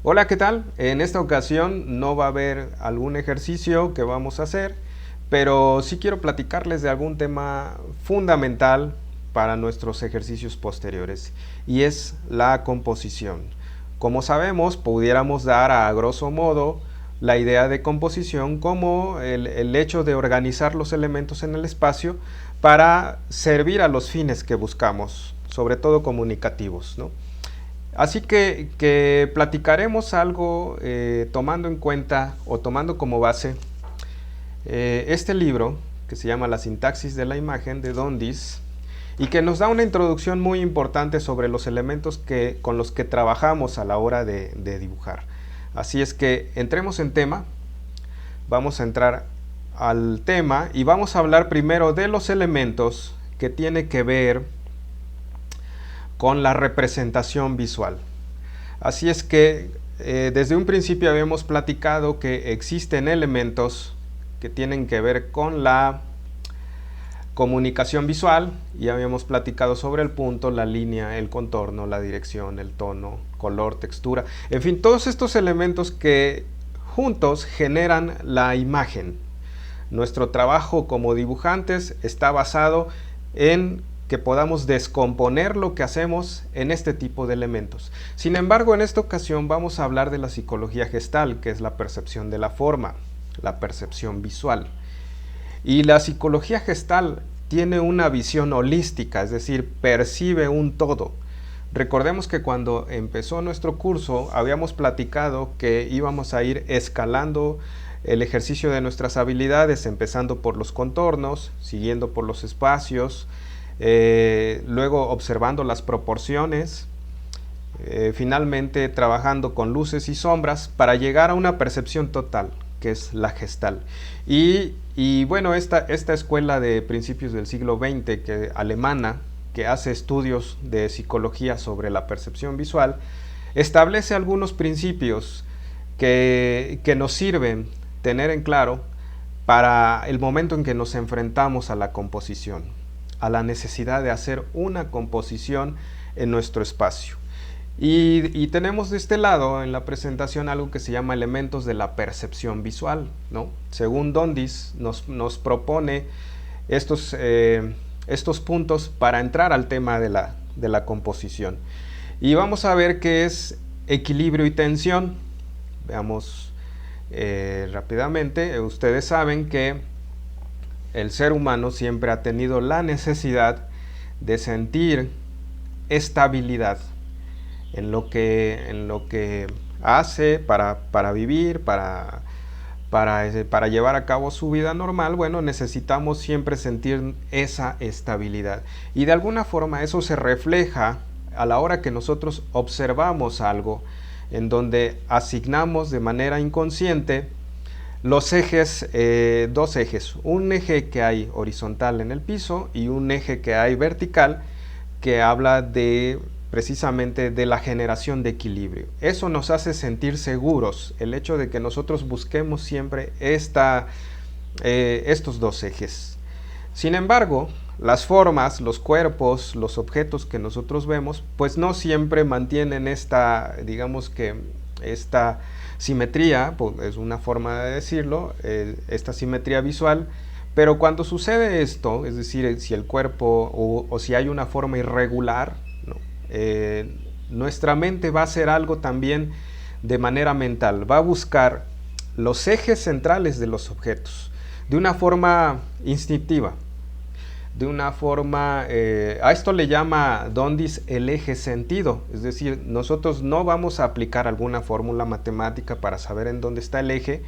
Hola, ¿qué tal? En esta ocasión no va a haber algún ejercicio que vamos a hacer, pero sí quiero platicarles de algún tema fundamental para nuestros ejercicios posteriores, y es la composición. Como sabemos, pudiéramos dar a grosso modo la idea de composición como el hecho de organizar los elementos en el espacio para servir a los fines que buscamos, sobre todo comunicativos, ¿no? Así que platicaremos algo tomando en cuenta o tomando como base este libro que se llama La sintaxis de la imagen de Dondis y que nos da una introducción muy importante sobre los elementos con los que trabajamos a la hora de dibujar. Así es que entremos en tema, vamos a entrar al tema y vamos a hablar primero de los elementos que tiene que ver con la representación visual. Así es que desde un principio habíamos platicado que existen elementos que tienen que ver con la comunicación visual y habíamos platicado sobre el punto, la línea, el contorno, la dirección, el tono, color, textura, en fin, todos estos elementos que juntos generan la imagen. Nuestro trabajo como dibujantes está basado en que podamos descomponer lo que hacemos en este tipo de elementos. Sin embargo, en esta ocasión vamos a hablar de la psicología gestal, que es la percepción de la forma, la percepción visual. Y la psicología gestal tiene una visión holística, es decir, percibe un todo. Recordemos que cuando empezó nuestro curso habíamos platicado que íbamos a ir escalando el ejercicio de nuestras habilidades, empezando por los contornos, siguiendo por los espacios, luego observando las proporciones, finalmente trabajando con luces y sombras para llegar a una percepción total, que es la gestal. Y bueno, esta escuela de principios del siglo XX, alemana, que hace estudios de psicología sobre la percepción visual, establece algunos principios que nos sirven tener en claro para el momento en que nos enfrentamos a la composición, a la necesidad de hacer una composición en nuestro espacio. Y tenemos de este lado en la presentación algo que se llama elementos de la percepción visual, ¿no? Según Dondis nos propone estos puntos para entrar al tema de la composición. Y vamos a ver qué es equilibrio y tensión. Veamos rápidamente. Ustedes saben que el ser humano siempre ha tenido la necesidad de sentir estabilidad en lo que hace para vivir, para llevar a cabo su vida normal. Bueno, necesitamos siempre sentir esa estabilidad. Y de alguna forma eso se refleja a la hora que nosotros observamos algo, en donde asignamos de manera inconsciente los ejes, dos ejes, un eje que hay horizontal en el piso y un eje que hay vertical, que habla precisamente de la generación de equilibrio. Eso nos hace sentir seguros, el hecho de que nosotros busquemos siempre estos dos ejes. Sin embargo, las formas, los cuerpos, los objetos que nosotros vemos, pues no siempre mantienen esta simetría, pues es una forma de decirlo, esta simetría visual. Pero cuando sucede esto, es decir, si el cuerpo o si hay una forma irregular, ¿no? Nuestra mente va a hacer algo también de manera mental, va a buscar los ejes centrales de los objetos de una forma instintiva, de una forma, a esto le llama Dondis el eje sentido, es decir, nosotros no vamos a aplicar alguna fórmula matemática para saber en dónde está el eje,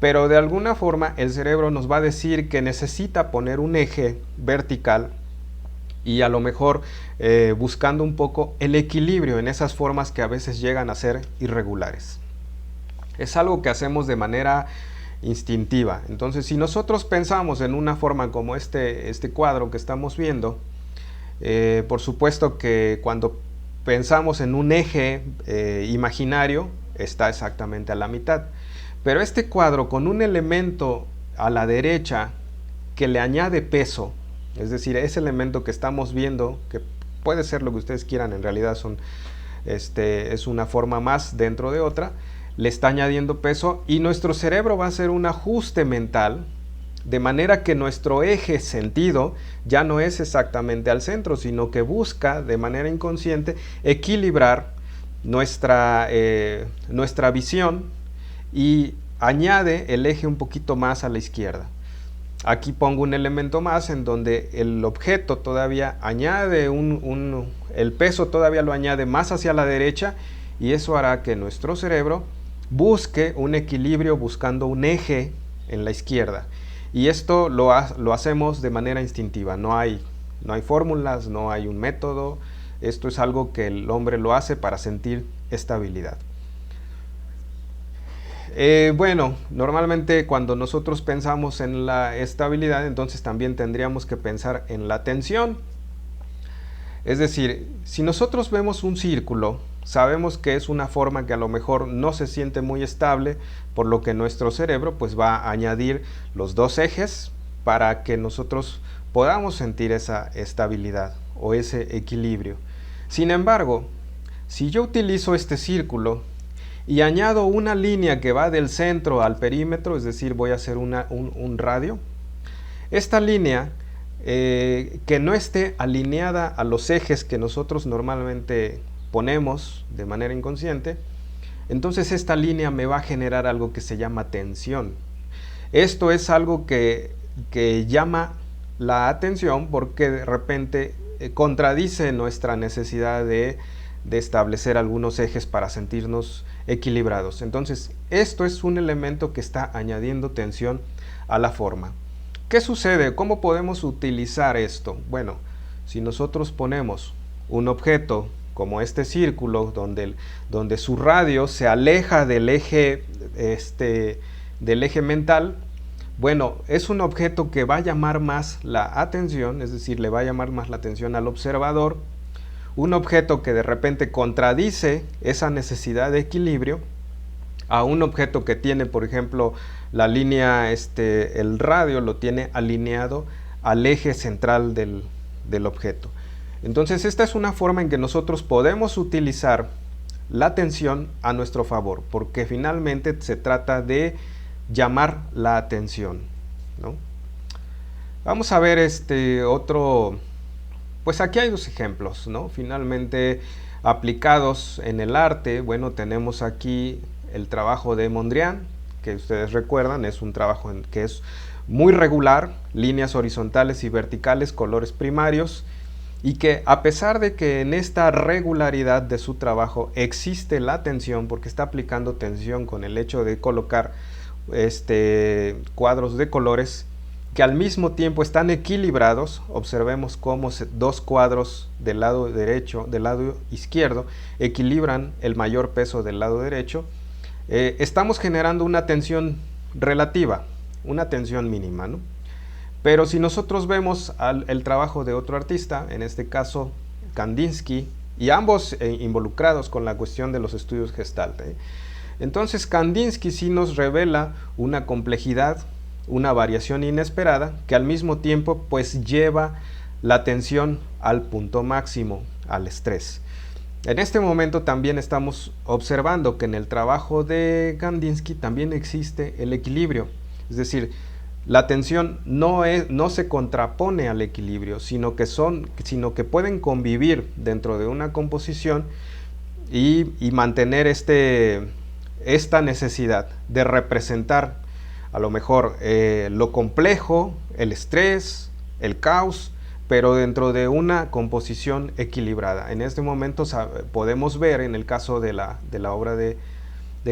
pero de alguna forma el cerebro nos va a decir que necesita poner un eje vertical y a lo mejor buscando un poco el equilibrio en esas formas que a veces llegan a ser irregulares. Es algo que hacemos de manera instintiva. Entonces, si nosotros pensamos en una forma como este cuadro que estamos viendo, por supuesto que cuando pensamos en un eje imaginario, está exactamente a la mitad. Pero este cuadro con un elemento a la derecha que le añade peso, es decir, ese elemento que estamos viendo, que puede ser lo que ustedes quieran, en realidad son es una forma más dentro de otra, le está añadiendo peso y nuestro cerebro va a hacer un ajuste mental de manera que nuestro eje sentido ya no es exactamente al centro, sino que busca de manera inconsciente equilibrar nuestra visión y añade el eje un poquito más a la izquierda. Aquí pongo un elemento más en donde el objeto todavía añade el peso todavía lo añade más hacia la derecha, y eso hará que nuestro cerebro busque un equilibrio buscando un eje en la izquierda. Y esto lo hacemos de manera instintiva, no hay fórmulas, no hay un método, esto es algo que el hombre lo hace para sentir estabilidad. Bueno, normalmente cuando nosotros pensamos en la estabilidad, entonces también tendríamos que pensar en la tensión. Es decir, si nosotros vemos un círculo, sabemos que es una forma que a lo mejor no se siente muy estable, por lo que nuestro cerebro pues va a añadir los dos ejes para que nosotros podamos sentir esa estabilidad o ese equilibrio. Sin embargo, si yo utilizo este círculo y añado una línea que va del centro al perímetro, es decir, voy a hacer un radio, esta línea que no esté alineada a los ejes que nosotros normalmente ponemos de manera inconsciente, entonces esta línea me va a generar algo que se llama tensión. Esto es algo que llama la atención porque de repente contradice nuestra necesidad de establecer algunos ejes para sentirnos equilibrados. Entonces, esto es un elemento que está añadiendo tensión a la forma. ¿Qué sucede? ¿Cómo podemos utilizar esto? Bueno, si nosotros ponemos un objeto como este círculo donde su radio se aleja del eje mental, bueno, es un objeto que va a llamar más la atención, es decir, le va a llamar más la atención al observador. Un objeto que de repente contradice esa necesidad de equilibrio a un objeto que tiene, por ejemplo, la línea, el radio lo tiene alineado al eje central del objeto. Entonces, esta es una forma en que nosotros podemos utilizar la tensión a nuestro favor, porque finalmente se trata de llamar la atención, ¿no? Vamos a ver otro. Pues aquí hay dos ejemplos, ¿no? Finalmente aplicados en el arte. Bueno, tenemos aquí el trabajo de Mondrian, que ustedes recuerdan, es un trabajo que es muy regular, líneas horizontales y verticales, colores primarios, y que a pesar de que en esta regularidad de su trabajo existe la tensión, porque está aplicando tensión con el hecho de colocar cuadros de colores, que al mismo tiempo están equilibrados. Observemos cómo dos cuadros del lado derecho, del lado izquierdo, equilibran el mayor peso del lado derecho. Estamos generando una tensión relativa, una tensión mínima, ¿no? Pero si nosotros vemos el trabajo de otro artista, en este caso Kandinsky, y ambos involucrados con la cuestión de los estudios Gestalt, entonces Kandinsky sí nos revela una complejidad, una variación inesperada, que al mismo tiempo pues lleva la tensión al punto máximo, al estrés. En este momento también estamos observando que en el trabajo de Kandinsky también existe el equilibrio, es decir, la tensión no se contrapone al equilibrio, sino que pueden convivir dentro de una composición y mantener esta necesidad de representar a lo mejor lo complejo, el estrés, el caos, pero dentro de una composición equilibrada. En este momento podemos ver, en el caso de la obra de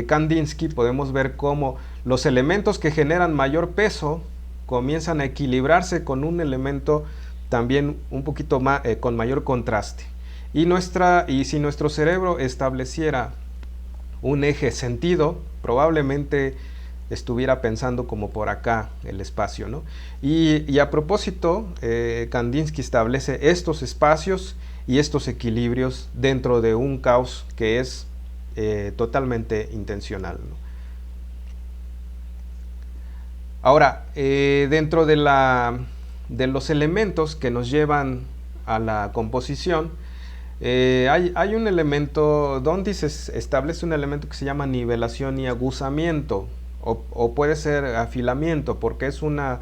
Kandinsky, podemos ver cómo los elementos que generan mayor peso comienzan a equilibrarse con un elemento también un poquito más, con mayor contraste. Y si nuestro cerebro estableciera un eje sentido, probablemente estuviera pensando como por acá el espacio, ¿no? Y a propósito, Kandinsky establece estos espacios y estos equilibrios dentro de un caos que es totalmente intencional, ¿no? Ahora, dentro de los elementos que nos llevan a la composición, Hay un elemento, Donde se establece un elemento que se llama nivelación y aguzamiento, o puede ser afilamiento, porque es una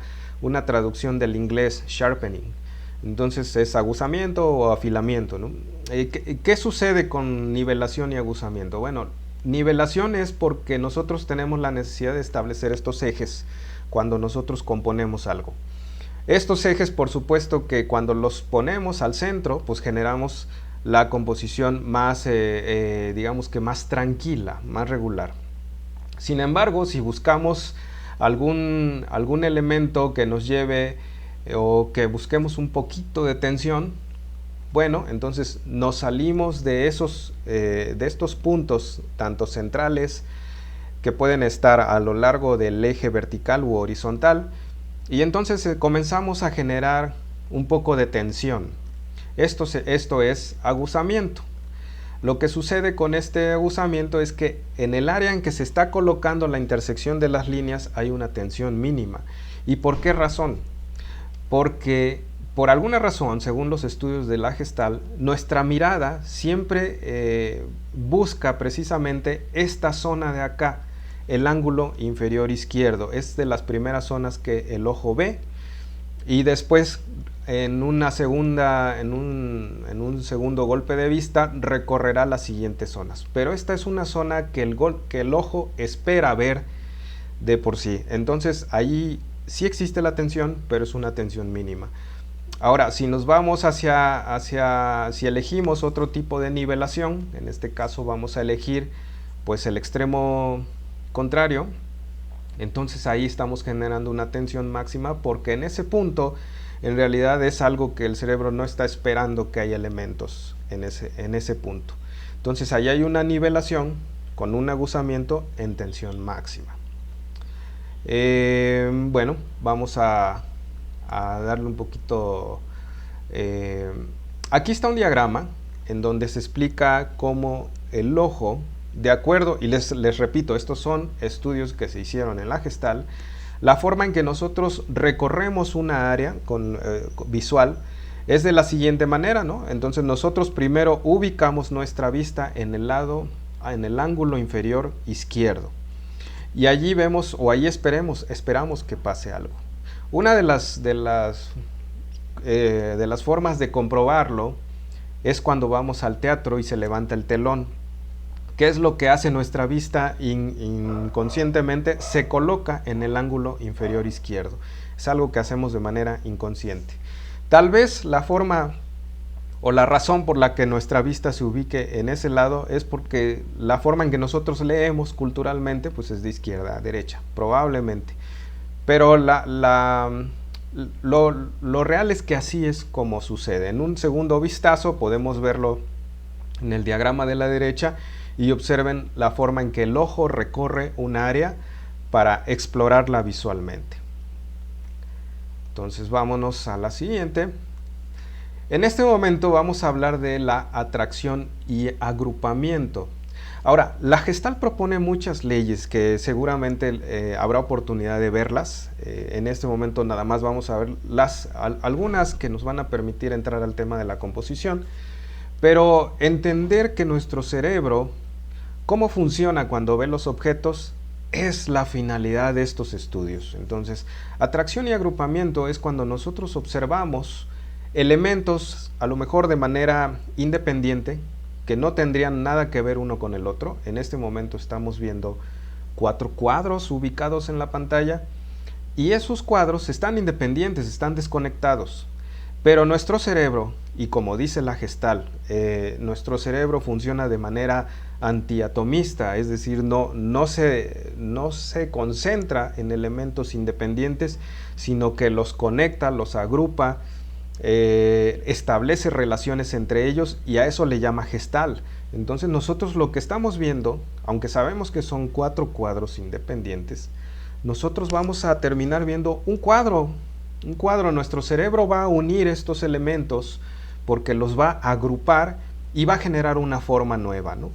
traducción del inglés sharpening. Entonces es aguzamiento o afilamiento, ¿no? ¿Qué sucede con nivelación y aguzamiento? Bueno, nivelación es porque nosotros tenemos la necesidad de establecer estos ejes cuando nosotros componemos algo. Estos ejes, por supuesto que cuando los ponemos al centro, pues generamos la composición más, digamos que más tranquila, más regular. Sin embargo, si buscamos algún elemento que nos lleve o que busquemos un poquito de tensión, bueno, entonces nos salimos de estos puntos, tanto centrales, que pueden estar a lo largo del eje vertical u horizontal, y entonces comenzamos a generar un poco de tensión. Esto es aguzamiento. Lo que sucede con este aguzamiento es que en el área en que se está colocando la intersección de las líneas hay una tensión mínima. ¿Y por qué razón? Porque por alguna razón, según los estudios de la Gestalt, nuestra mirada siempre busca precisamente esta zona de acá, el ángulo inferior izquierdo. Es de las primeras zonas que el ojo ve, y después en un segundo golpe de vista recorrerá las siguientes zonas. Pero esta es una zona que el ojo espera ver de por sí. Entonces ahí sí existe la tensión, pero es una tensión mínima. Ahora, si nos vamos si elegimos otro tipo de nivelación, en este caso vamos a elegir pues el extremo contrario, entonces ahí estamos generando una tensión máxima, porque en ese punto en realidad es algo que el cerebro no está esperando que haya elementos en ese punto. Entonces ahí hay una nivelación con un aguzamiento en tensión máxima. Bueno, vamos a darle un poquito. Aquí está un diagrama en donde se explica cómo el ojo, de acuerdo, y les repito, estos son estudios que se hicieron en la Gestalt, la forma en que nosotros recorremos una área visual es de la siguiente manera, ¿no? Entonces nosotros primero ubicamos nuestra vista en el ángulo inferior izquierdo, y allí vemos, o ahí esperamos que pase algo. Una de las formas de comprobarlo es cuando vamos al teatro y se levanta el telón. ¿Qué es lo que hace nuestra vista inconscientemente? Se coloca en el ángulo inferior izquierdo. Es algo que hacemos de manera inconsciente. Tal vez la forma o la razón por la que nuestra vista se ubique en ese lado es porque la forma en que nosotros leemos culturalmente pues es de izquierda a derecha, probablemente. Pero lo real es que así es como sucede. En un segundo vistazo podemos verlo en el diagrama de la derecha, y observen la forma en que el ojo recorre un área para explorarla visualmente. Entonces vámonos a la siguiente. En este momento vamos a hablar de la atracción y agrupamiento. Ahora, la Gestalt propone muchas leyes que seguramente habrá oportunidad de verlas. En este momento nada más vamos a ver algunas que nos van a permitir entrar al tema de la composición, pero entender que nuestro cerebro, cómo funciona cuando ve los objetos, es la finalidad de estos estudios. Entonces, atracción y agrupamiento es cuando nosotros observamos elementos, a lo mejor de manera independiente, que no tendrían nada que ver uno con el otro. En este momento estamos viendo 4 cuadros ubicados en la pantalla, y esos cuadros están independientes, están desconectados. Pero nuestro cerebro, y como dice la Gestalt, nuestro cerebro funciona de manera antiatomista, es decir, no se concentra en elementos independientes, sino que los conecta, los agrupa, establece relaciones entre ellos, y a eso le llama Gestalt. Entonces nosotros lo que estamos viendo, aunque sabemos que son 4 cuadros independientes, nosotros vamos a terminar viendo un cuadro. Nuestro cerebro va a unir estos elementos porque los va a agrupar y va a generar una forma nueva, ¿no?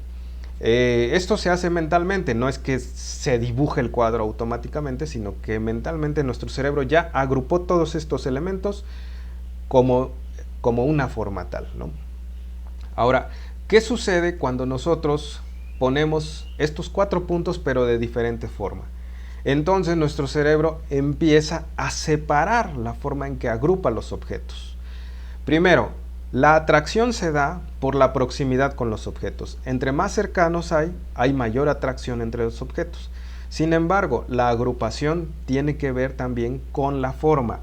Esto se hace mentalmente, no es que se dibuje el cuadro automáticamente, sino que mentalmente nuestro cerebro ya agrupó todos estos elementos como una forma tal, ¿no? Ahora, ¿qué sucede cuando nosotros ponemos estos 4 puntos pero de diferente forma? Entonces nuestro cerebro empieza a separar la forma en que agrupa los objetos. Primero, la atracción se da por la proximidad con los objetos. Entre más cercanos hay mayor atracción entre los objetos. Sin embargo, la agrupación tiene que ver también con la forma.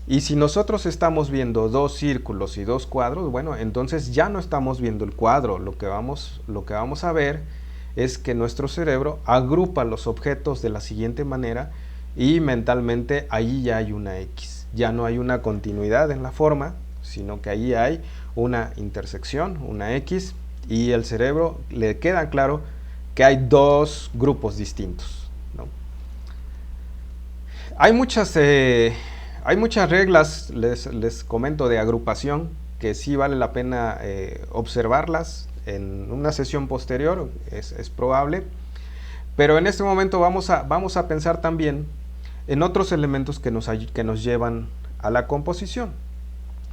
Y si nosotros estamos viendo 2 círculos y 2 cuadros, bueno, entonces ya no estamos viendo el cuadro. Lo que vamos a ver es que nuestro cerebro agrupa los objetos de la siguiente manera y mentalmente ahí ya hay una X. Ya no hay una continuidad en la forma, sino que ahí hay una intersección, una X, y el cerebro le queda claro que hay 2 grupos distintos, ¿no? Hay muchas reglas, les comento, de agrupación que sí vale la pena observarlas en una sesión posterior, es probable, pero en este momento vamos a pensar también en otros elementos que nos llevan a la composición,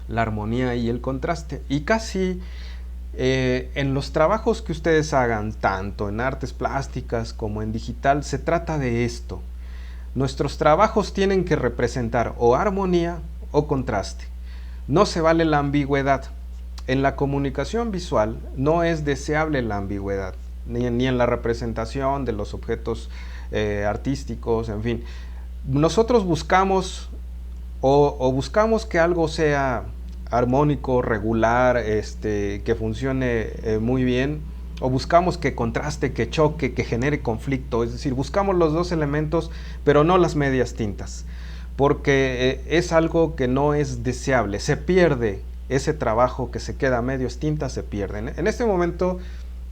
la armonía y el contraste. Y casi en los trabajos que ustedes hagan, tanto en artes plásticas como en digital, se trata de esto. Nuestros trabajos tienen que representar o armonía o contraste. No se vale la ambigüedad. En la comunicación visual no es deseable la ambigüedad, ni en la representación de los objetos artísticos, en fin. Nosotros buscamos buscamos que algo sea armónico, regular, que funcione muy bien, o buscamos que contraste, que choque, que genere conflicto. Es decir, buscamos los 2 elementos, pero no las medias tintas, porque es algo que no es deseable. Se pierde ese trabajo que se queda a medias tintas, se pierde. En este momento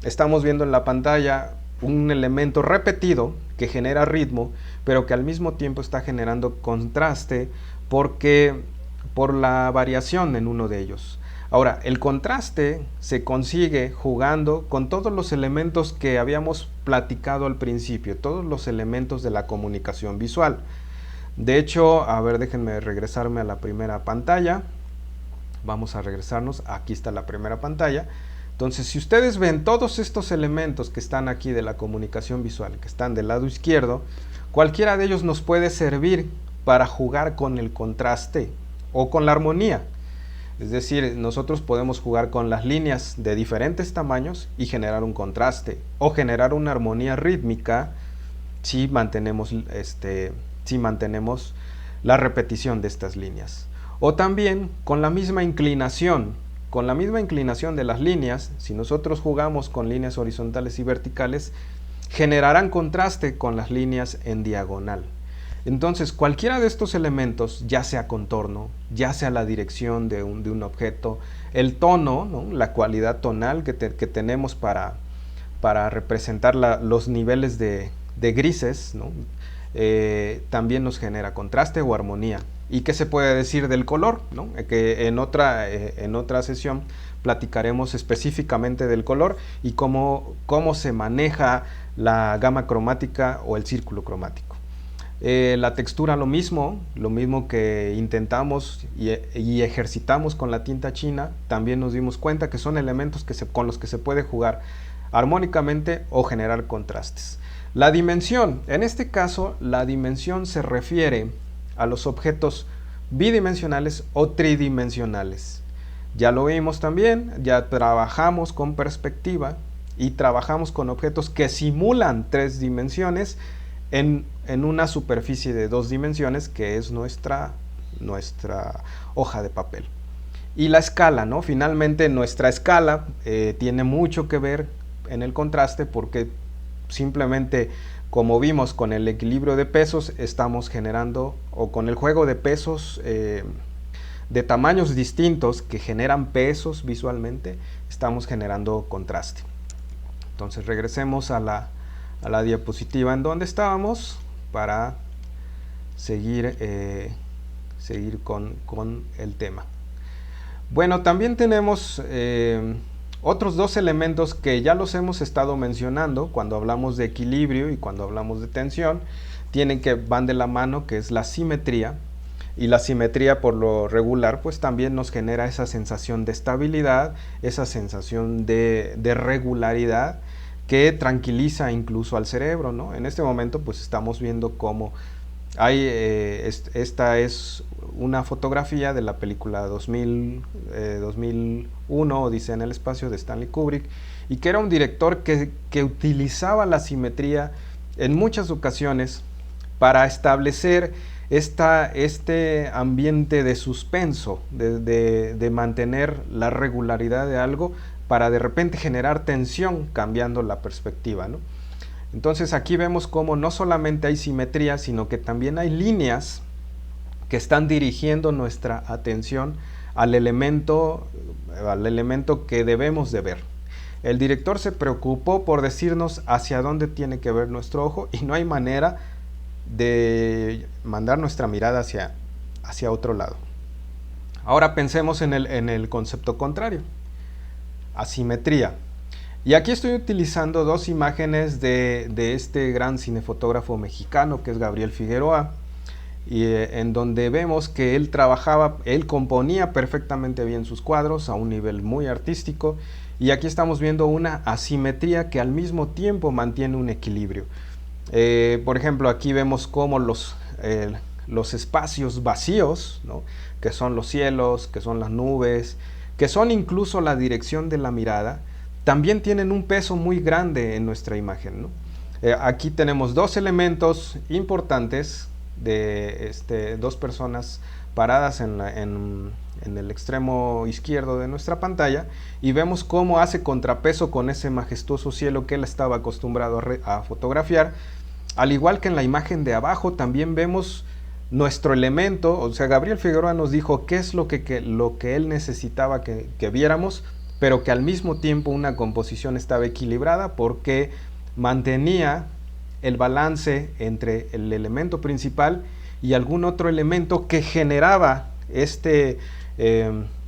estamos viendo en la pantalla un elemento repetido que genera ritmo, pero que al mismo tiempo está generando contraste por la variación en uno de ellos. Ahora, el contraste se consigue jugando con todos los elementos que habíamos platicado al principio, todos los elementos de la comunicación visual. De hecho, a ver, déjenme regresarme a la primera pantalla. Vamos a regresarnos, aquí está la primera pantalla. Entonces, si ustedes ven todos estos elementos que están aquí de la comunicación visual, que están del lado izquierdo, cualquiera de ellos nos puede servir para jugar con el contraste o con la armonía. Es decir, nosotros podemos jugar con las líneas de diferentes tamaños y generar un contraste o generar una armonía rítmica si mantenemos la repetición de estas líneas. O también con la misma inclinación de las líneas, si nosotros jugamos con líneas horizontales y verticales, generarán contraste con las líneas en diagonal. Entonces, cualquiera de estos elementos, ya sea contorno, ya sea la dirección de un objeto, el tono, ¿no?, la cualidad tonal que tenemos para representar los niveles de grises, ¿no?, también nos genera contraste o armonía. ¿Y qué se puede decir del color?, ¿no?, que en otra sesión platicaremos específicamente del color y cómo se maneja la gama cromática o el círculo cromático. La textura lo mismo que intentamos y ejercitamos con la tinta china. También nos dimos cuenta que son elementos con los que se puede jugar armónicamente o generar contrastes. La dimensión, en este caso la dimensión se refiere a los objetos bidimensionales o tridimensionales. Ya lo vimos también, ya trabajamos con perspectiva y trabajamos con objetos que simulan 3 dimensiones en una superficie de 2 dimensiones, que es nuestra hoja de papel. Y la escala, ¿no? Finalmente nuestra escala tiene mucho que ver en el contraste, porque simplemente, como vimos con el equilibrio de pesos, estamos generando, o con el juego de pesos de tamaños distintos que generan pesos visualmente, estamos generando contraste. Entonces regresemos a la diapositiva en donde estábamos para seguir con el tema. Bueno, también tenemos otros 2 elementos que ya los hemos estado mencionando cuando hablamos de equilibrio y cuando hablamos de tensión. Van de la mano, que es la simetría. Y la simetría por lo regular pues también nos genera esa sensación de estabilidad, esa sensación de regularidad que tranquiliza incluso al cerebro, ¿no? En este momento pues estamos viendo cómo hay, esta es una fotografía de la película 2001, Odisea en el espacio, de Stanley Kubrick, y que era un director que utilizaba la simetría en muchas ocasiones para establecer este ambiente de suspenso, de mantener la regularidad de algo para de repente generar tensión cambiando la perspectiva, ¿no? Entonces aquí vemos cómo no solamente hay simetría, sino que también hay líneas que están dirigiendo nuestra atención al elemento que debemos de ver. El director se preocupó por decirnos hacia dónde tiene que ver nuestro ojo y no hay manera de mandar nuestra mirada hacia otro lado. Ahora pensemos en el concepto contrario, asimetría. Y aquí estoy utilizando dos imágenes de este gran cinefotógrafo mexicano que es Gabriel Figueroa, y en donde vemos que él componía perfectamente bien sus cuadros a un nivel muy artístico, y aquí estamos viendo una asimetría que al mismo tiempo mantiene un equilibrio. Por ejemplo, aquí vemos cómo los espacios vacíos, ¿no?, que son los cielos, que son las nubes, que son incluso la dirección de la mirada, también tienen un peso muy grande en nuestra imagen, ¿no? Aquí tenemos dos elementos importantes de dos personas paradas en el extremo izquierdo de nuestra pantalla, y vemos cómo hace contrapeso con ese majestuoso cielo que él estaba acostumbrado a fotografiar. Al igual que en la imagen de abajo, también vemos nuestro elemento. O sea, Gabriel Figueroa nos dijo qué es lo que él necesitaba que viéramos, pero que al mismo tiempo una composición estaba equilibrada porque mantenía el balance entre el elemento principal y algún otro elemento que generaba este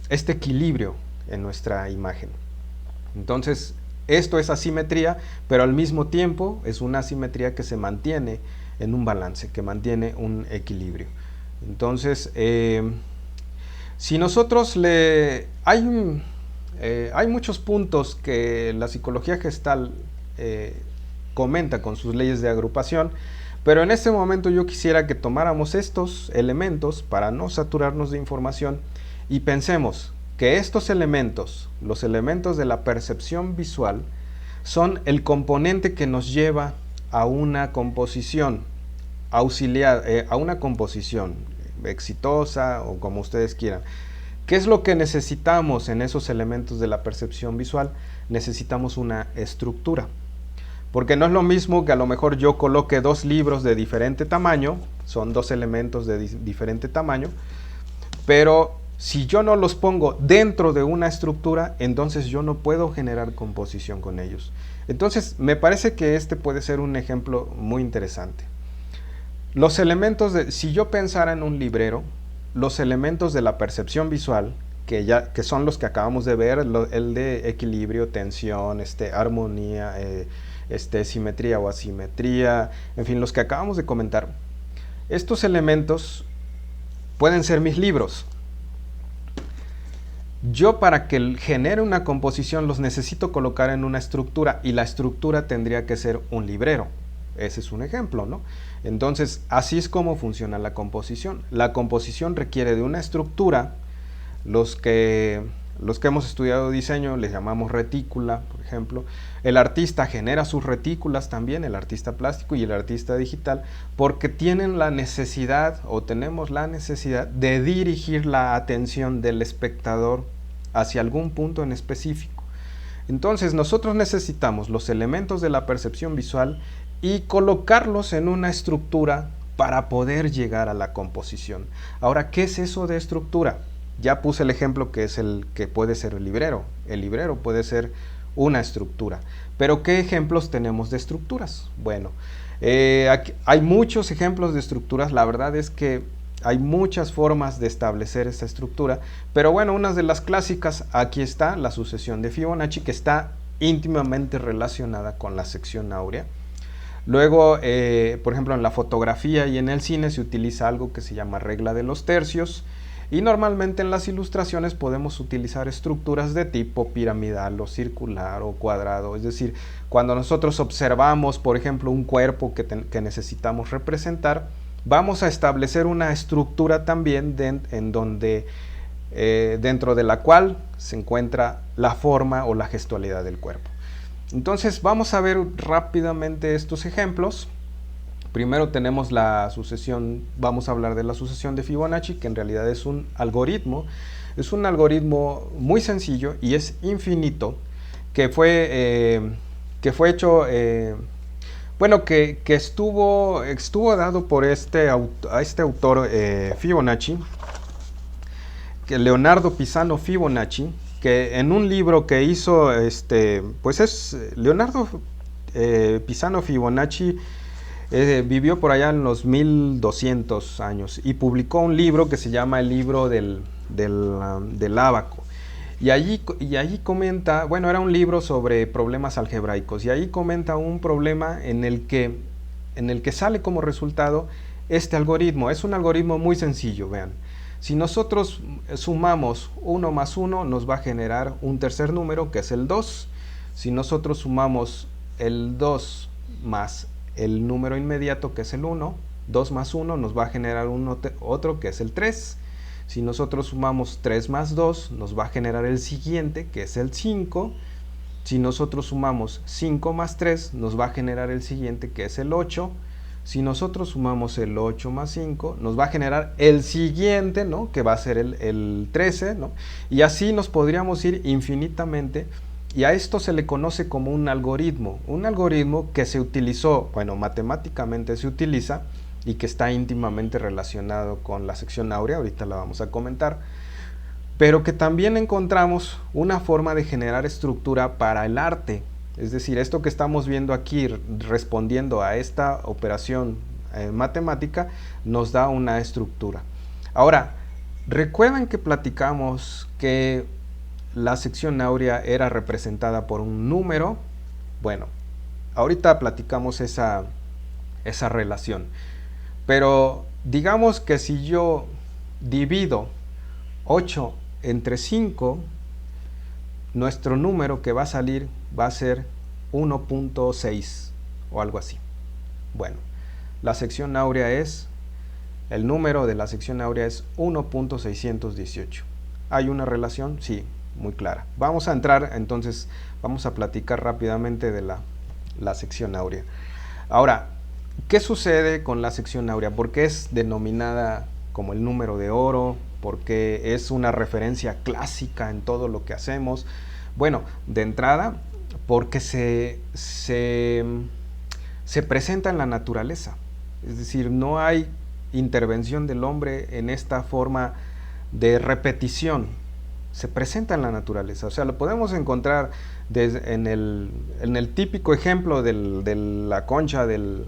equilibrio en nuestra imagen. Entonces, esto es asimetría, pero al mismo tiempo es una asimetría que se mantiene en un balance, que mantiene un equilibrio. Entonces, si nosotros hay muchos puntos que la psicología gestal comenta con sus leyes de agrupación, pero en este momento yo quisiera que tomáramos estos elementos para no saturarnos de información y pensemos que estos elementos, los elementos de la percepción visual, son el componente que nos lleva a una composición auxiliar, a una composición exitosa o como ustedes quieran. ¿Qué es lo que necesitamos en esos elementos de la percepción visual? Necesitamos una estructura. Porque no es lo mismo que a lo mejor yo coloque dos libros de diferente tamaño, son dos elementos de diferente tamaño, pero si yo no los pongo dentro de una estructura, entonces yo no puedo generar composición con ellos. Entonces, me parece que este puede ser un ejemplo muy interesante. Los elementos si yo pensara en un librero, los elementos de la percepción visual, que son los que acabamos de ver, el de equilibrio, tensión, armonía, simetría o asimetría, en fin, los que acabamos de comentar, estos elementos pueden ser mis libros. Yo, para que genere una composición, los necesito colocar en una estructura, y la estructura tendría que ser un librero. Ese es un ejemplo, ¿no? Entonces, así es como funciona la composición. La composición requiere de una estructura. Los que hemos estudiado diseño les llamamos retícula, por ejemplo. El artista genera sus retículas también, el artista plástico y el artista digital, porque tienen la necesidad, o tenemos la necesidad, de dirigir la atención del espectador hacia algún punto en específico. Entonces, nosotros necesitamos los elementos de la percepción visual y colocarlos en una estructura para poder llegar a la composición. Ahora, ¿qué es eso de estructura? Ya puse el ejemplo que es el que puede ser el librero. El librero puede ser una estructura. Pero ¿qué ejemplos tenemos de estructuras? Bueno, aquí hay muchos ejemplos de estructuras. La verdad es que hay muchas formas de establecer esta estructura. Pero bueno, una de las clásicas, aquí está la sucesión de Fibonacci, que está íntimamente relacionada con la sección áurea. Luego, por ejemplo, en la fotografía y en el cine se utiliza algo que se llama regla de los tercios. Y normalmente en las ilustraciones podemos utilizar estructuras de tipo piramidal o circular o cuadrado. Es decir, cuando nosotros observamos, por ejemplo, un cuerpo que necesitamos representar, vamos a establecer una estructura también en donde, dentro de la cual se encuentra la forma o la gestualidad del cuerpo. Entonces vamos a ver rápidamente estos ejemplos. Primero tenemos la sucesión, vamos a hablar de la sucesión de Fibonacci, que en realidad es un algoritmo. Es un algoritmo muy sencillo y es infinito, que fue hecho, bueno, que estuvo dado por este autor Fibonacci, que Leonardo Pisano Fibonacci, que en un libro que hizo, pues es Leonardo Pisano Fibonacci, vivió por allá en los 1200 años y publicó un libro que se llama el libro del ábaco. Y allí comenta, bueno, era un libro sobre problemas algebraicos, y allí comenta un problema en el que sale como resultado este algoritmo. Es un algoritmo muy sencillo, vean. Si nosotros sumamos 1 más 1, nos va a generar un tercer número, que es el 2. Si nosotros sumamos el 2 más el número inmediato, que es el 1, 2 más 1 nos va a generar otro, que es el 3. Si nosotros sumamos 3 más 2, nos va a generar el siguiente, que es el 5. Si nosotros sumamos 5 más 3, nos va a generar el siguiente, que es el 8. Si nosotros sumamos el 8 más 5, nos va a generar el siguiente, ¿no?, que va a ser el 13, ¿no? Y así nos podríamos ir infinitamente. Y a esto se le conoce como un algoritmo que se utilizó, bueno, matemáticamente se utiliza, y que está íntimamente relacionado con la sección áurea, ahorita la vamos a comentar, pero que también encontramos una forma de generar estructura para el arte. Es decir, esto que estamos viendo aquí respondiendo a esta operación matemática nos da una estructura. Ahora, recuerdan que platicamos que la sección áurea era representada por un número. Bueno, ahorita platicamos esa relación. Pero digamos que si yo divido 8 entre 5, nuestro número que va a salir va a ser 1.6 o algo así. Bueno, la sección áurea el número de la sección áurea es 1.618. ¿Hay una relación? Sí, muy clara. Vamos a entrar, entonces, vamos a platicar rápidamente de la sección áurea. Ahora, ¿qué sucede con la sección áurea? ¿Por qué es denominada como el número de oro? ¿Por qué es una referencia clásica en todo lo que hacemos? Bueno, de entrada, porque se presenta en la naturaleza. Es decir, no hay intervención del hombre en esta forma de repetición. Se presenta en la naturaleza. O sea, lo podemos encontrar en el típico ejemplo de la concha del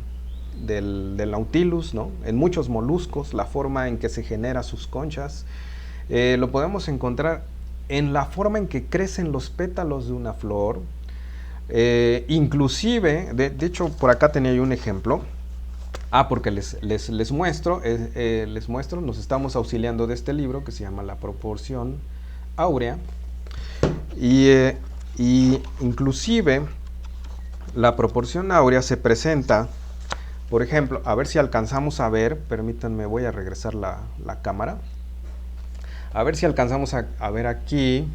Nautilus, ¿no? En muchos moluscos, la forma en que se genera sus conchas. Lo podemos encontrar en la forma en que crecen los pétalos de una flor. Inclusive, de hecho, por acá tenía yo un ejemplo. Porque les muestro, nos estamos auxiliando de este libro que se llama La Proporción Áurea. Y inclusive la proporción áurea se presenta, por ejemplo, a ver si alcanzamos a ver, permítanme, voy a regresar la cámara, a ver si alcanzamos a ver aquí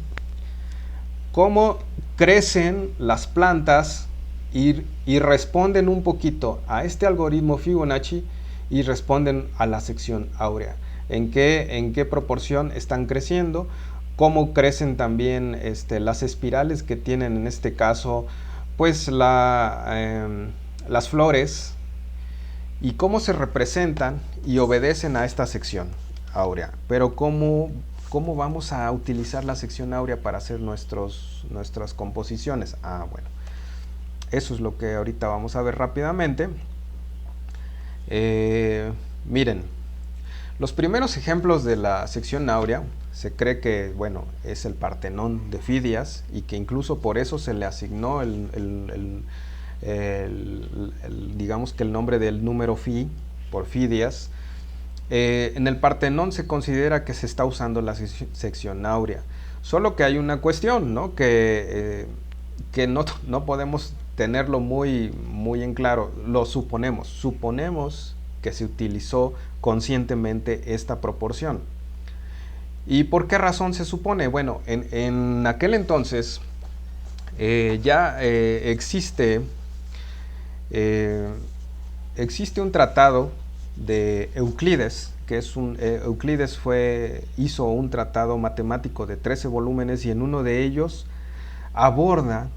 cómo crecen las plantas y responden un poquito a este algoritmo Fibonacci y responden a la sección áurea. ¿En qué proporción están creciendo? Cómo crecen también las espirales que tienen en este caso pues las flores, y cómo se representan y obedecen a esta sección áurea. Pero ¿cómo vamos a utilizar la sección áurea para hacer nuestras composiciones? Bueno, eso es lo que ahorita vamos a ver rápidamente. Miren, los primeros ejemplos de la sección áurea se cree que, bueno, es el Partenón de Fidias, y que incluso por eso se le asignó digamos que el nombre del número phi, por Fidias. En el Partenón se considera que se está usando la sección áurea, solo que hay una cuestión, ¿no? que no podemos tenerlo muy en claro. Lo suponemos que se utilizó conscientemente esta proporción. ¿Y por qué razón se supone? Bueno, en aquel entonces ya existe un tratado de Euclides, que es Euclides hizo un tratado matemático de 13 volúmenes, y en uno de ellos aborda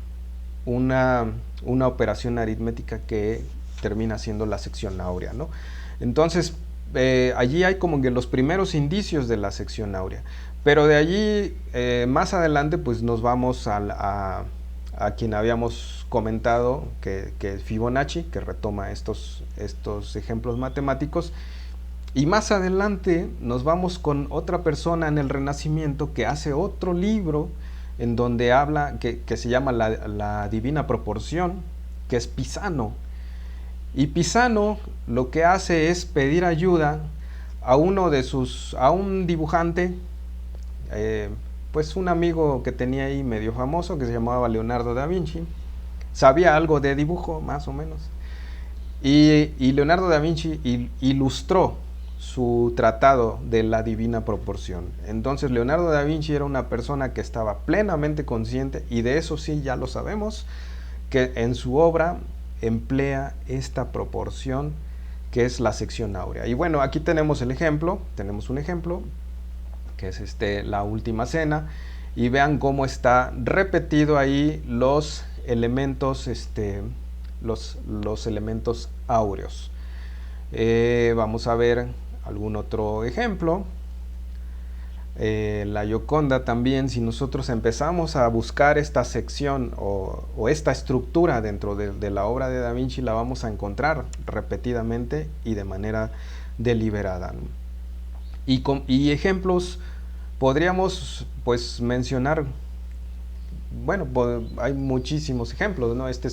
una operación aritmética que termina siendo la sección áurea, ¿no? Entonces, allí hay como que los primeros indicios de la sección áurea, pero de allí más adelante pues nos vamos a quien habíamos comentado, que es Fibonacci, que retoma estos ejemplos matemáticos, y más adelante nos vamos con otra persona en el Renacimiento que hace otro libro en donde habla, que se llama la Divina Proporción, que es Pisano. Y Pisano lo que hace es pedir ayuda a un dibujante, pues un amigo que tenía ahí medio famoso, que se llamaba Leonardo da Vinci. Sabía algo de dibujo, más o menos. Y Leonardo da Vinci ilustró su tratado de la Divina Proporción. Entonces Leonardo da Vinci era una persona que estaba plenamente consciente, y de eso sí ya lo sabemos, que en su obra emplea esta proporción que es la sección áurea. Y bueno, aquí tenemos un ejemplo, que es la Última Cena, y vean cómo está repetido ahí los elementos, los elementos áureos. Vamos a ver algún otro ejemplo. La Gioconda también, si nosotros empezamos a buscar esta sección o esta estructura dentro de la obra de Da Vinci, la vamos a encontrar repetidamente y de manera deliberada, ¿no? Y ejemplos podríamos pues mencionar, bueno, hay muchísimos ejemplos, ¿no? Este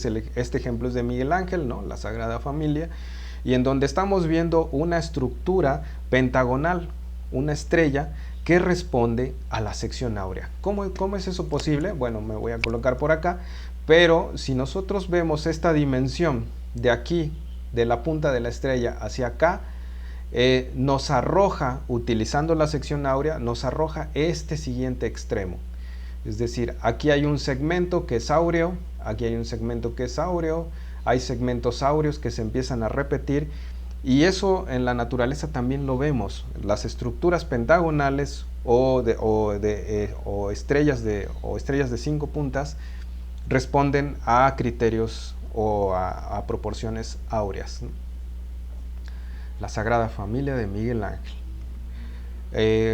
ejemplo es de Miguel Ángel, ¿no? La Sagrada Familia, y en donde estamos viendo una estructura pentagonal, una estrella que responde a la sección áurea. ¿Cómo es eso posible? Bueno, me voy a colocar por acá, pero si nosotros vemos esta dimensión de aquí, de la punta de la estrella hacia acá, nos arroja, utilizando la sección áurea, nos arroja este siguiente extremo. Es decir, aquí hay un segmento que es áureo, aquí hay un segmento que es áureo, hay segmentos áureos que se empiezan a repetir, y eso en la naturaleza también lo vemos. Las estructuras pentagonales o estrellas de 5 puntas responden a criterios o a proporciones áureas, ¿no? La Sagrada Familia de Miguel Ángel.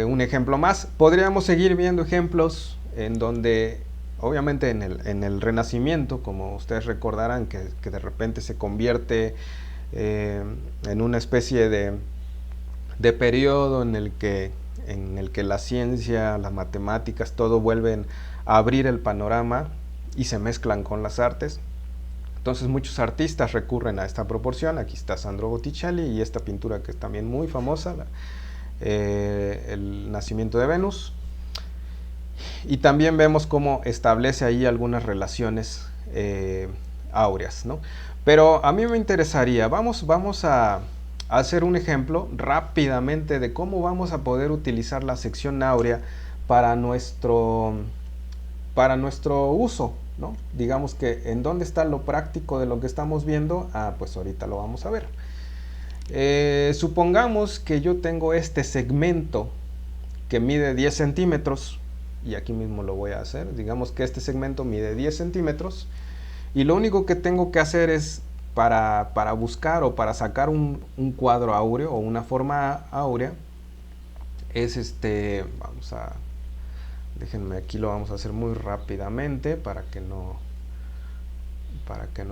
Un ejemplo más. Podríamos seguir viendo ejemplos en donde, obviamente en el Renacimiento, como ustedes recordarán, que de repente se convierte en una especie de periodo en el que la ciencia, las matemáticas, todo vuelven a abrir el panorama y se mezclan con las artes. Entonces muchos artistas recurren a esta proporción. Aquí está Sandro Botticelli y esta pintura que es también muy famosa, el Nacimiento de Venus. Y también vemos cómo establece ahí algunas relaciones áureas, ¿no? Pero a mí me interesaría, vamos a hacer un ejemplo rápidamente de cómo vamos a poder utilizar la sección áurea para nuestro uso, ¿no? Digamos que en dónde está lo práctico de lo que estamos viendo. Pues ahorita lo vamos a ver. Supongamos que yo tengo este segmento que mide 10 centímetros, y aquí mismo lo voy a hacer. Digamos que este segmento mide 10 centímetros, y lo único que tengo que hacer es, para buscar o para sacar un cuadro áureo o una forma áurea, es déjenme, aquí lo vamos a hacer muy rápidamente para que no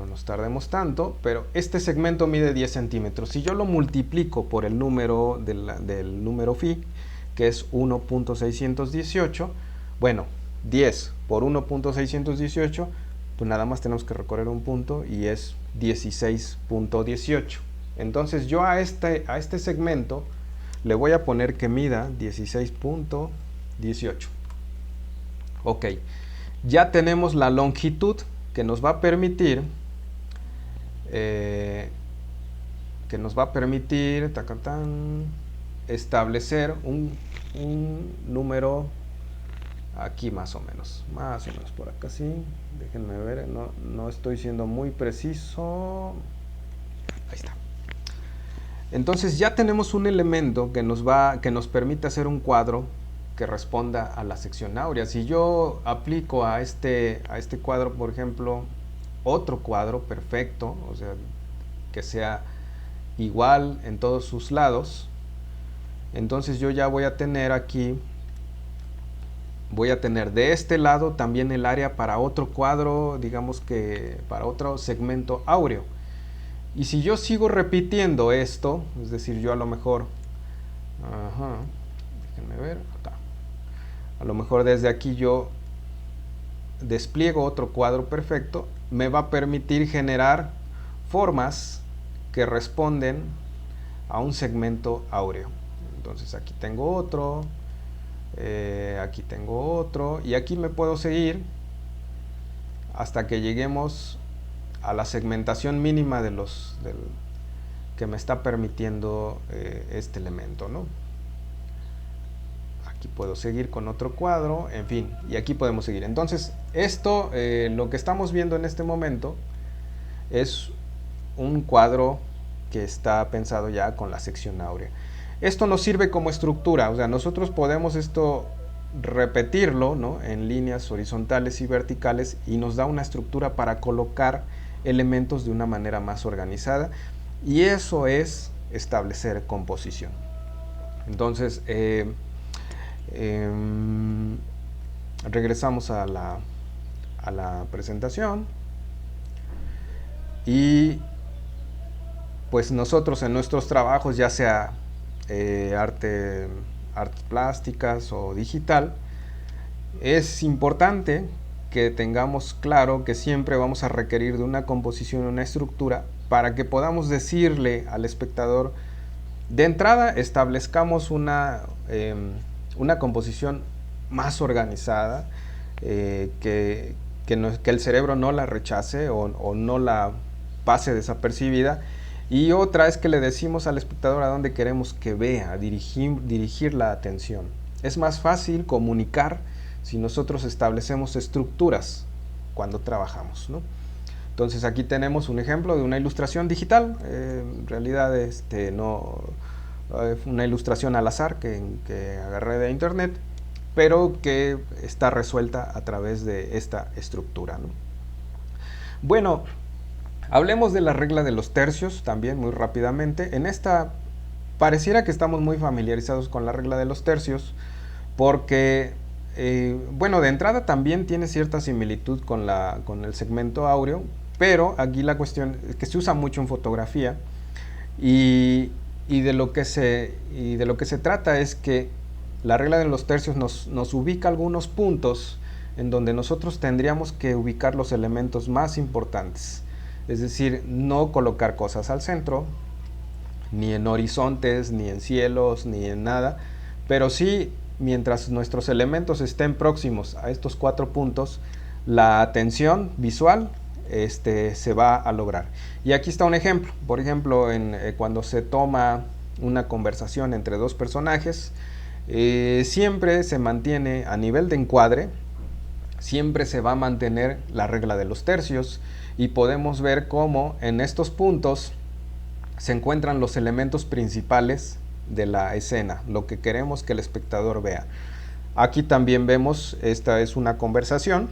nos tardemos tanto. Pero este segmento mide 10 centímetros. Si yo lo multiplico por el número del número phi, que es 1.618, bueno, 10 por 1.618, pues nada más tenemos que recorrer un punto y es 16.18. Entonces yo a este segmento le voy a poner que mida 16.18. Ok, ya tenemos la longitud que nos va a permitir establecer un número aquí más o menos por acá, sí. Déjenme ver, no estoy siendo muy preciso. Ahí está. Entonces ya tenemos un elemento que nos permite hacer un cuadro que responda a la sección áurea. Si yo aplico a este cuadro, por ejemplo, otro cuadro perfecto, o sea, que sea igual en todos sus lados, entonces yo ya voy a tener aquí, de este lado también el área para otro cuadro, digamos que para otro segmento áureo. Y si yo sigo repitiendo esto, es decir, yo a lo mejor, déjenme ver, acá. A lo mejor desde aquí yo despliego otro cuadro perfecto, me va a permitir generar formas que responden a un segmento áureo. Entonces aquí tengo otro, y aquí me puedo seguir hasta que lleguemos a la segmentación mínima que me está permitiendo este elemento, ¿no? Aquí puedo seguir con otro cuadro, en fin, y aquí podemos seguir. Entonces, esto, lo que estamos viendo en este momento, es un cuadro que está pensado ya con la sección áurea. Esto nos sirve como estructura, o sea, nosotros podemos esto repetirlo, ¿no?, en líneas horizontales y verticales, y nos da una estructura para colocar elementos de una manera más organizada, y eso es establecer composición. Entonces, regresamos a la presentación, y pues nosotros en nuestros trabajos, ya sea artes plásticas o digital, es importante que tengamos claro que siempre vamos a requerir de una composición, una estructura, para que podamos decirle al espectador, de entrada establezcamos una composición más organizada, que el cerebro no la rechace o no la pase desapercibida. Y otra es que le decimos al espectador a dónde queremos que vea, dirigir la atención. Es más fácil comunicar si nosotros establecemos estructuras cuando trabajamos, ¿no? Entonces aquí tenemos un ejemplo de una ilustración digital, en realidad una ilustración al azar que agarré de internet, pero que está resuelta a través de esta estructura, ¿no? Bueno, hablemos de la regla de los tercios también muy rápidamente. En esta pareciera que estamos muy familiarizados con la regla de los tercios, porque bueno, de entrada también tiene cierta similitud con el segmento áureo, pero aquí la cuestión es que se usa mucho en fotografía, y de lo que se trata es que la regla de los tercios nos ubica algunos puntos en donde nosotros tendríamos que ubicar los elementos más importantes. Es decir, no colocar cosas al centro, ni en horizontes, ni en cielos, ni en nada, pero sí, mientras nuestros elementos estén próximos a estos 4 puntos, la atención visual se va a lograr. Y aquí está un ejemplo. Por ejemplo, cuando se toma una conversación entre dos personajes, siempre se mantiene a nivel de encuadre, siempre se va a mantener la regla de los tercios, y podemos ver cómo en estos puntos se encuentran los elementos principales de la escena, lo que queremos que el espectador vea. Aquí también vemos, esta es una conversación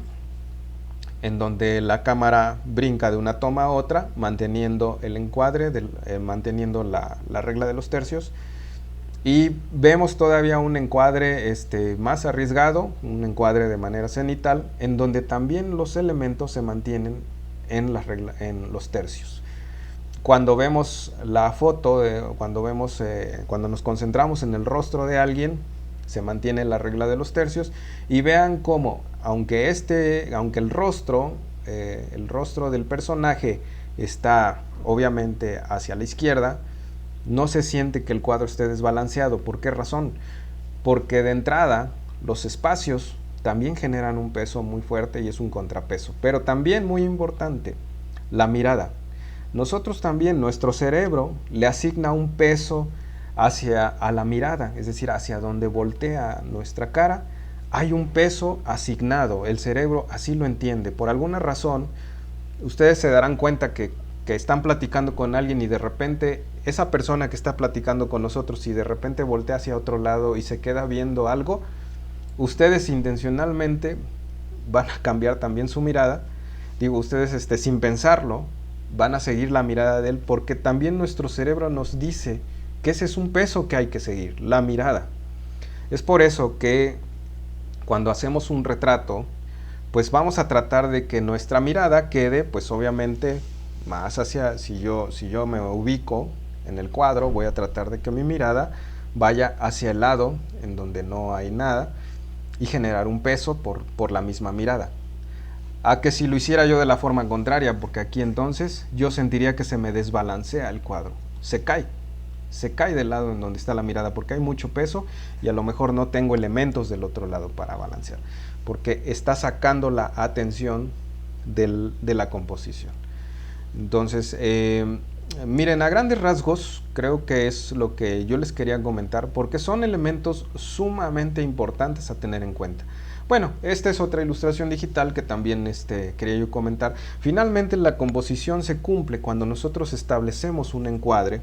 en donde la cámara brinca de una toma a otra, manteniendo el encuadre, manteniendo la regla de los tercios, y vemos todavía un encuadre más arriesgado, un encuadre de manera cenital, en donde también los elementos se mantienen en los tercios. Cuando vemos la foto, cuando nos concentramos en el rostro de alguien, se mantiene la regla de los tercios, y vean cómo, aunque el rostro el rostro del personaje está obviamente hacia la izquierda, no se siente que el cuadro esté desbalanceado. ¿Por qué razón? Porque de entrada los espacios también generan un peso muy fuerte y es un contrapeso. Pero también muy importante, la mirada. Nosotros también, nuestro cerebro le asigna un peso a la mirada, es decir, hacia donde voltea nuestra cara, hay un peso asignado. El cerebro así lo entiende. Por alguna razón, ustedes se darán cuenta que están platicando con alguien y de repente esa persona que está platicando con nosotros y de repente voltea hacia otro lado y se queda viendo algo, ustedes intencionalmente van a cambiar también su mirada. Digo, ustedes sin pensarlo van a seguir la mirada de él, porque también nuestro cerebro nos dice que ese es un peso que hay que seguir, la mirada. Es por eso que cuando hacemos un retrato, pues vamos a tratar de que nuestra mirada quede, pues obviamente, más hacia, si yo me ubico en el cuadro, voy a tratar de que mi mirada vaya hacia el lado en donde no hay nada y generar un peso por la misma mirada. A que si lo hiciera yo de la forma contraria, porque aquí entonces yo sentiría que se me desbalancea el cuadro, se cae del lado en donde está la mirada, porque hay mucho peso y a lo mejor no tengo elementos del otro lado para balancear, porque está sacando la atención de la composición. Entonces, miren, a grandes rasgos creo que es lo que yo les quería comentar, porque son elementos sumamente importantes a tener en cuenta. Bueno, esta es otra ilustración digital que también quería yo comentar. Finalmente la composición se cumple cuando nosotros establecemos un encuadre,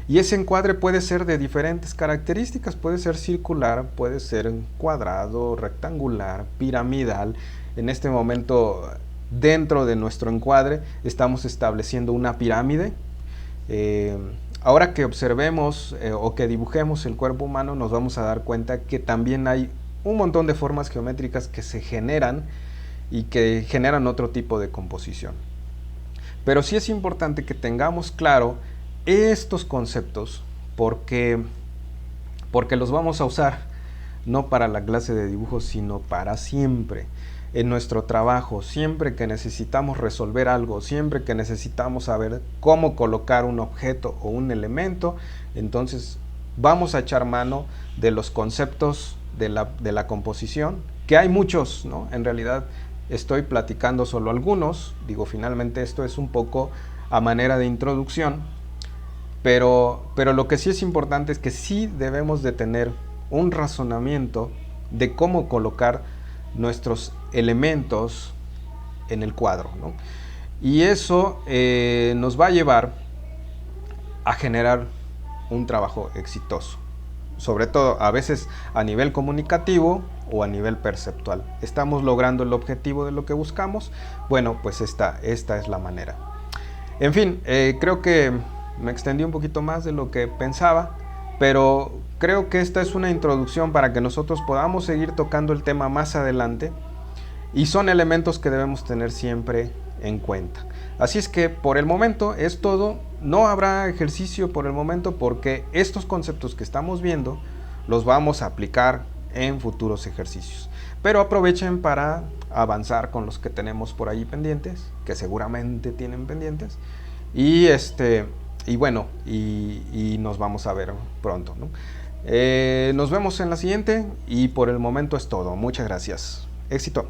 y ese encuadre puede ser de diferentes características, puede ser circular, puede ser cuadrado, rectangular, piramidal. En este momento, dentro de nuestro encuadre, estamos estableciendo una pirámide. Ahora que observemos o que dibujemos el cuerpo humano, nos vamos a dar cuenta que también hay un montón de formas geométricas que se generan y que generan otro tipo de composición. Pero sí es importante que tengamos claro estos conceptos, porque los vamos a usar no para la clase de dibujo, sino para siempre en nuestro trabajo. Siempre que necesitamos resolver algo, siempre que necesitamos saber cómo colocar un objeto o un elemento, entonces vamos a echar mano de los conceptos de la composición, que hay muchos, ¿no? En realidad estoy platicando solo algunos. Digo, finalmente esto es un poco a manera de introducción. Pero lo que sí es importante es que sí debemos de tener un razonamiento de cómo colocar nuestros elementos en el cuadro, ¿no? Y eso nos va a llevar a generar un trabajo exitoso, sobre todo a veces a nivel comunicativo o a nivel perceptual. ¿Estamos logrando el objetivo de lo que buscamos? Bueno, pues esta es la manera. En fin, creo que me extendí un poquito más de lo que pensaba, pero creo que esta es una introducción para que nosotros podamos seguir tocando el tema más adelante, y son elementos que debemos tener siempre en cuenta. Así es que por el momento es todo. No habrá ejercicio por el momento, porque estos conceptos que estamos viendo los vamos a aplicar en futuros ejercicios. Pero aprovechen para avanzar con los que tenemos por ahí pendientes, que seguramente tienen pendientes, y bueno, y nos vamos a ver pronto, ¿no? Nos vemos en la siguiente, y por el momento es todo. Muchas gracias. Éxito.